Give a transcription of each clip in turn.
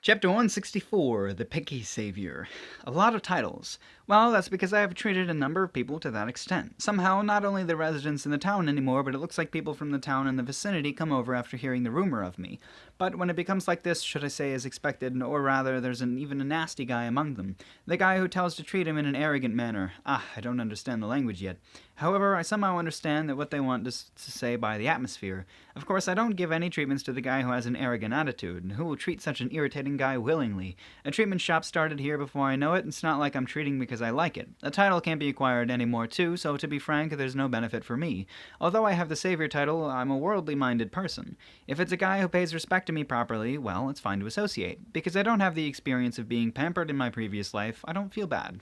Chapter 164, The Picky Savior. A lot of titles. Well, that's because I have treated a number of people to that extent. Somehow, not only the residents in the town anymore, but it looks like people from the town and the vicinity come over after hearing the rumor of me. But when it becomes like this, should I say as expected, or rather, there's even a nasty guy among them. The guy who tells to treat him in an arrogant manner. I don't understand the language yet. However, I somehow understand that what they want to say by the atmosphere. Of course, I don't give any treatments to the guy who has an arrogant attitude, who will treat such an irritating guy willingly. A treatment shop started here before I know it, and it's not like I'm treating because I like it. A title can't be acquired anymore too, so to be frank, there's no benefit for me. Although I have the savior title, I'm a worldly-minded person. If it's a guy who pays respect to me properly, well, it's fine to associate. Because I don't have the experience of being pampered in my previous life, I don't feel bad.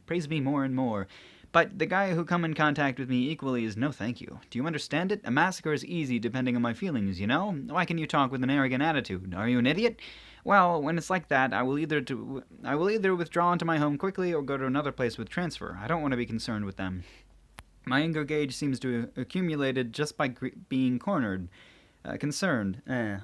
Praise me more and more. But the guy who come in contact with me equally is no thank you. Do you understand it? A massacre is easy depending on my feelings, you know? Why can you talk with an arrogant attitude? Are you an idiot? Well, when it's like that, I will either withdraw into my home quickly or go to another place with transfer. I don't want to be concerned with them. My anger gauge seems to have accumulated just by being cornered. Concerned. I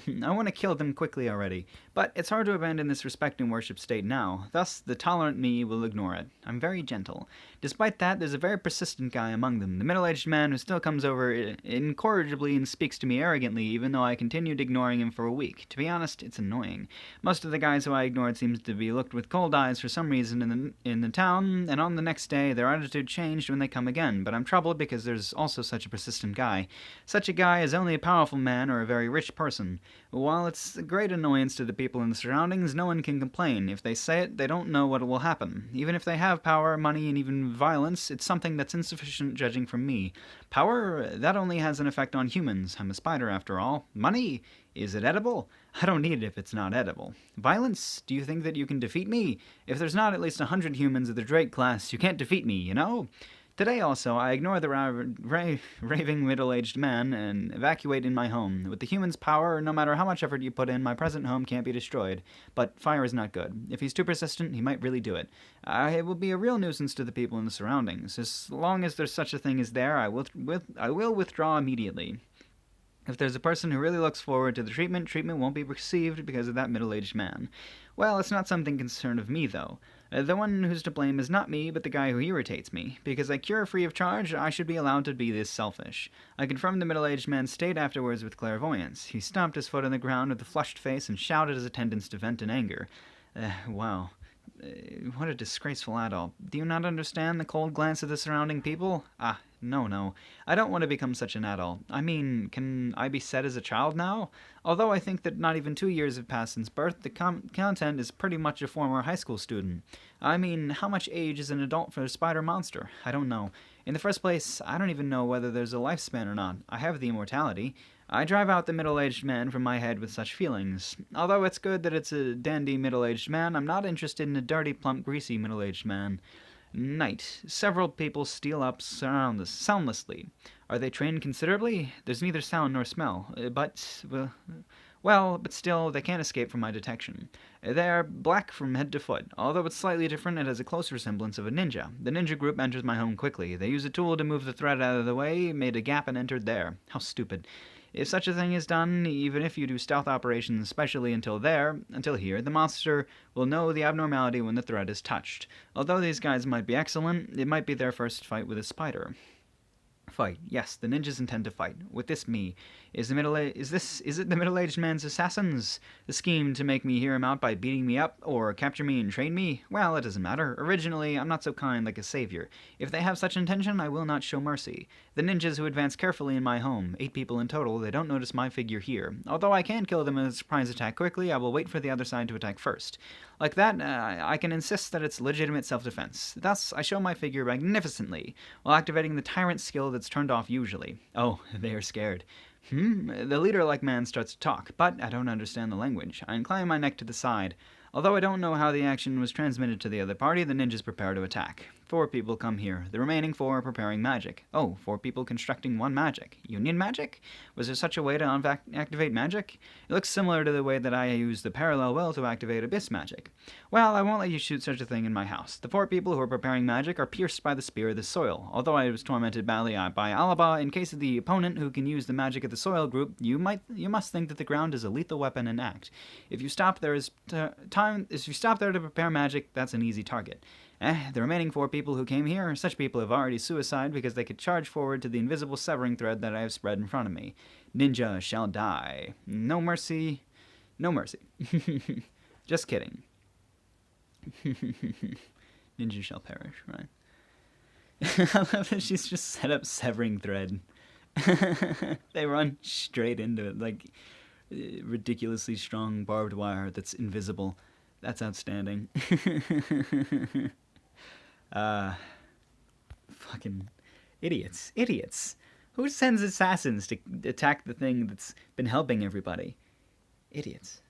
want to kill them quickly already. But it's hard to abandon this respect and worship state now. Thus, the tolerant me will ignore it. I'm very gentle. Despite that, there's a very persistent guy among them, the middle-aged man who still comes over incorrigibly and speaks to me arrogantly, even though I continued ignoring him for a week. To be honest, it's annoying. Most of the guys who I ignored seems to be looked with cold eyes for some reason in the town, and on the next day, their attitude changed when they come again. But I'm troubled because there's also such a persistent guy. Such a guy is only a powerful man or a very rich person. While it's a great annoyance to the people in the surroundings, no one can complain. If they say it, they don't know what will happen. Even if they have power, money, and even violence, it's something that's insufficient judging from me. Power, that only has an effect on humans. I'm a spider after all. Money, is it edible? I don't need it if it's not edible. Violence, do you think that you can defeat me? If there's not at least 100 humans of the Drake class, you can't defeat me, you know? Today also, I ignore the raving middle-aged man and evacuate in my home. With the human's power, no matter how much effort you put in, my present home can't be destroyed. But fire is not good. If he's too persistent, he might really do it. It will be a real nuisance to the people in the surroundings. As long as there's such a thing as there, I will withdraw immediately. If there's a person who really looks forward to the treatment won't be received because of that middle-aged man. Well, it's not something concerned of me, though. The one who's to blame is not me, but the guy who irritates me. Because I cure free of charge, I should be allowed to be this selfish. I confirmed the middle-aged man's state afterwards with clairvoyance. He stomped his foot on the ground with a flushed face and shouted his attendants to vent in anger. Wow. What a disgraceful adult. Do you not understand the cold glance of the surrounding people? No. I don't want to become such an adult. I mean, can I be set as a child now? Although I think that not even 2 years have passed since birth, the content is pretty much a former high school student. I mean, how much age is an adult for a spider monster? I don't know. In the first place, I don't even know whether there's a lifespan or not. I have the immortality. I drive out the middle-aged man from my head with such feelings. Although it's good that it's a dandy middle-aged man, I'm not interested in a dirty, plump, greasy middle-aged man. Night. Several people steal up soundlessly. Are they trained considerably? There's neither sound nor smell. But still, they can't escape from my detection. They are black from head to foot. Although it's slightly different, it has a close resemblance of a ninja. The ninja group enters my home quickly. They use a tool to move the thread out of the way, made a gap, and entered there. How stupid. If such a thing is done, even if you do stealth operations especially until here, the monster will know the abnormality when the thread is touched. Although these guys might be excellent, it might be their first fight with a spider. Fight. Yes, the ninjas intend to fight. With this me. Is it the middle-aged man's assassins? The scheme to make me hear him out by beating me up, or capture me and train me? Well, it doesn't matter. Originally, I'm not so kind like a savior. If they have such intention, I will not show mercy. The ninjas who advance carefully in my home, 8 people in total, they don't notice my figure here. Although I can kill them in a surprise attack quickly, I will wait for the other side to attack first. Like that, I can insist that it's legitimate self-defense. Thus, I show my figure magnificently, while activating the tyrant skill that's turned off usually. Oh, they are scared. The leader-like man starts to talk, but I don't understand the language. I incline my neck to the side. Although I don't know how the action was transmitted to the other party, the ninjas prepare to attack. 4 people come here. The remaining 4 are preparing magic. Oh, 4 people constructing 1 magic. Union magic? Was there such a way to activate magic? It looks similar to the way that I used the parallel will to activate abyss magic. Well, I won't let you shoot such a thing in my house. The 4 people who are preparing magic are pierced by the spear of the soil. Although I was tormented badly by Alaba, in case of the opponent who can use the magic of the soil group, you must think that the ground is a lethal weapon in act. If you stop there to prepare magic, that's an easy target. The remaining 4 people who came here, such people have already suicided because they could charge forward to the invisible severing thread that I have spread in front of me. Ninja shall die. No mercy. No mercy. Just kidding. Ninja shall perish, right? I love that she's just set up severing thread. They run straight into it, like ridiculously strong barbed wire that's invisible. That's outstanding. Fucking idiots. Idiots. Who sends assassins to attack the thing that's been helping everybody? Idiots.